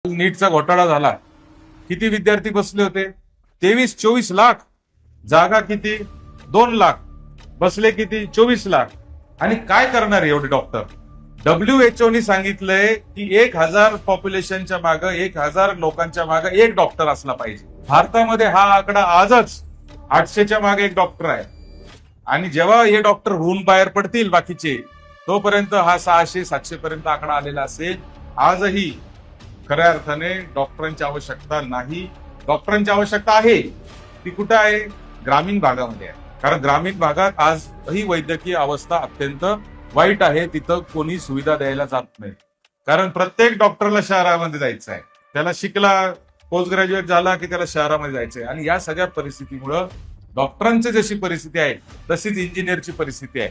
नीटचा घोटाळा झाला, किती विद्यार्थी बसले होते? 23-24 लाख. जागा किती? 2 लाख. बसले किती? 24 लाख. आणि काय करणार एवढे डॉक्टर? WHO सांगितलंय की 1000 पॉप्युलेशनच्या मागे, 1000 लोकांच्या मागे एक डॉक्टर असला पाहिजे. भारतामध्ये हा आकडा आजच 800च्या मागे एक डॉक्टर आहे. आणि जेव्हा हे डॉक्टर होऊन बाहेर पडतील बाकीचे, तोपर्यंत हा 600-700 पर्यंत आकडा आलेला असेल. आजही खऱ्या अर्थाने डॉक्टरांची आवश्यकता नाही. डॉक्टरांची आवश्यकता आहे, ती कुठं आहे? ग्रामीण भागामध्ये आहे. कारण ग्रामीण भागात आजही वैद्यकीय अवस्था अत्यंत वाईट आहे. तिथं कोणी सुविधा द्यायला जात नाही. कारण प्रत्येक डॉक्टरला शहरामध्ये जायचं आहे. त्याला शिकला, पोस्ट ग्रॅज्युएट झाला की त्याला शहरामध्ये जायचंय. आणि या सगळ्या परिस्थितीमुळं डॉक्टरांची जशी परिस्थिती आहे तशीच इंजिनियरची परिस्थिती आहे.